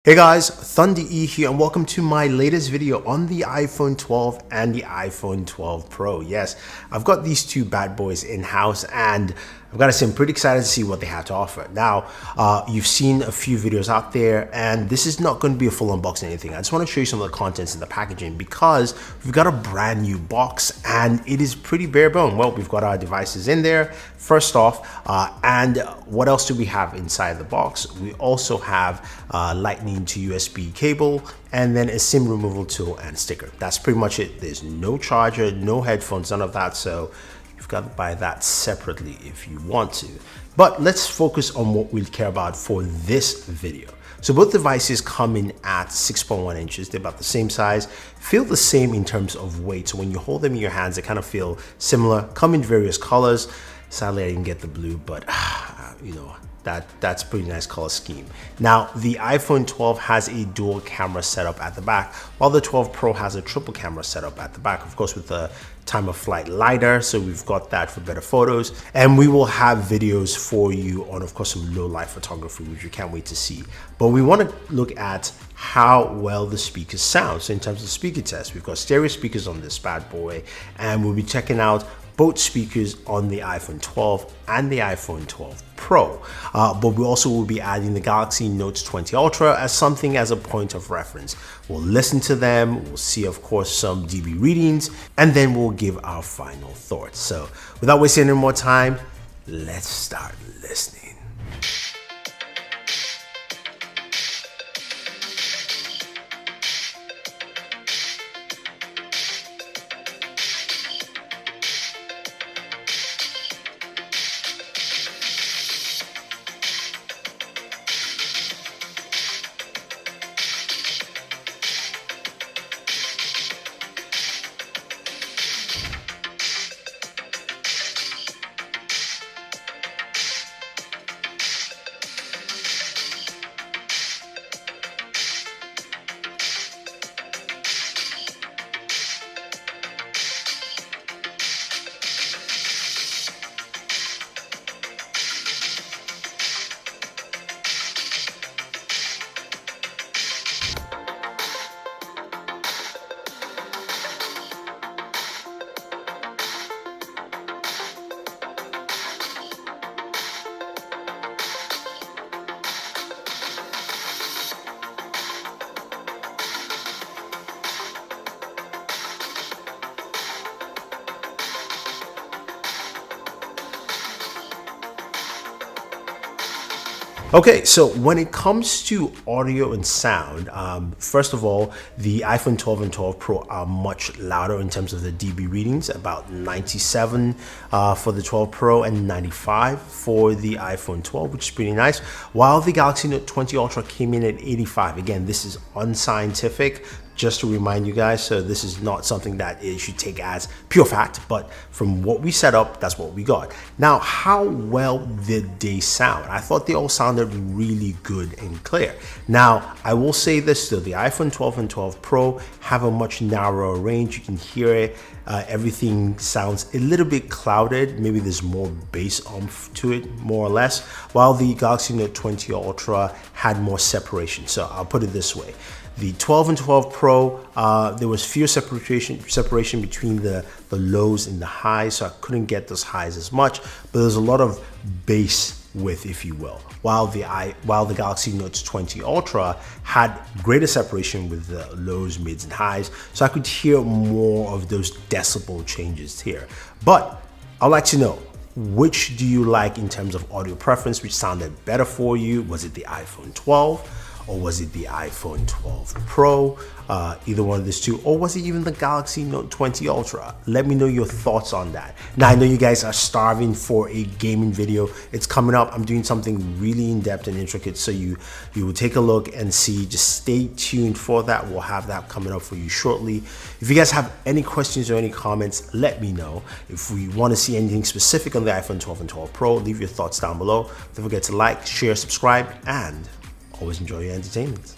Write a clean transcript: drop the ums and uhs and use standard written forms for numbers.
Hey guys, Thunder E here and welcome to my latest video on the iPhone 12 and the iPhone 12 Pro. Yes, I've got these two bad boys in-house and I've got to say I'm pretty excited to see what they have to offer. Now, you've seen a few videos out there and this is not going to be a full unboxing or anything. I just want to show you some of the contents in the packaging because we've got a brand new box and it is pretty bare bone. Well, we've got our devices in there first off, and what else do we have inside the box? We also have Lightning to USB cable and then a SIM removal tool and sticker. That's pretty much it. There's no charger, no headphones, none of that. So you've got to buy that separately if you want to. But let's focus on what we care about for this video. So both devices come in at 6.1 inches. They're about the same size, feel the same in terms of weight. So when you hold them in your hands, they kind of feel similar, come in various colors. Sadly, I didn't get the blue, but you know, that's a pretty nice color scheme. Now, the iPhone 12 has a dual camera setup at the back, while the 12 Pro has a triple camera setup at the back, of course, with the time of flight lidar. So we've got that for better photos, and we will have videos for you on, of course, some low light photography, which you can't wait to see. But we want to look at how well the speakers sound. So in terms of speaker tests, we've got stereo speakers on this bad boy, and we'll be checking out both speakers on the iPhone 12 and the iPhone 12 Pro. But we also will be adding the Galaxy Note 20 Ultra as something as a point of reference. We'll listen to them, we'll see, of course, some dB readings, and then we'll give our final thoughts. So without wasting any more time, let's start listening. Okay, so when it comes to audio and sound, first of all, the iPhone 12 and 12 Pro are much louder in terms of the dB readings, about 97 for the 12 Pro and 95 for the iPhone 12, which is pretty nice, while the Galaxy Note 20 Ultra came in at 85. Again, this is unscientific, just to remind you guys, so this is not something that you should take as pure fact, but from what we set up, that's what we got. Now, how well did they sound? I thought they all sounded really good and clear. Now, I will say this though, the iPhone 12 and 12 Pro have a much narrower range. You can hear it. Everything sounds a little bit clouded. Maybe there's more bass oomph to it, more or less, while the Galaxy Note 20 Ultra had more separation. So I'll put it this way. The 12 and 12 Pro, there was fewer separation between the lows and the highs, so I couldn't get those highs as much, but there's a lot of bass width, if you will, while the Galaxy Note 20 Ultra had greater separation with the lows, mids, and highs, so I could hear more of those decibel changes here. But I'd like to know, which do you like in terms of audio preference? Which sounded better for you? Was it the iPhone 12? Or was it the iPhone 12 Pro, either one of these two, or was it even the Galaxy Note 20 Ultra? Let me know your thoughts on that. Now, I know you guys are starving for a gaming video. It's coming up. I'm doing something really in-depth and intricate, so you will take a look and see. Just stay tuned for that. We'll have that coming up for you shortly. If you guys have any questions or any comments, let me know. If we want to see anything specific on the iPhone 12 and 12 Pro, leave your thoughts down below. Don't forget to like, share, subscribe, and always enjoy your entertainment.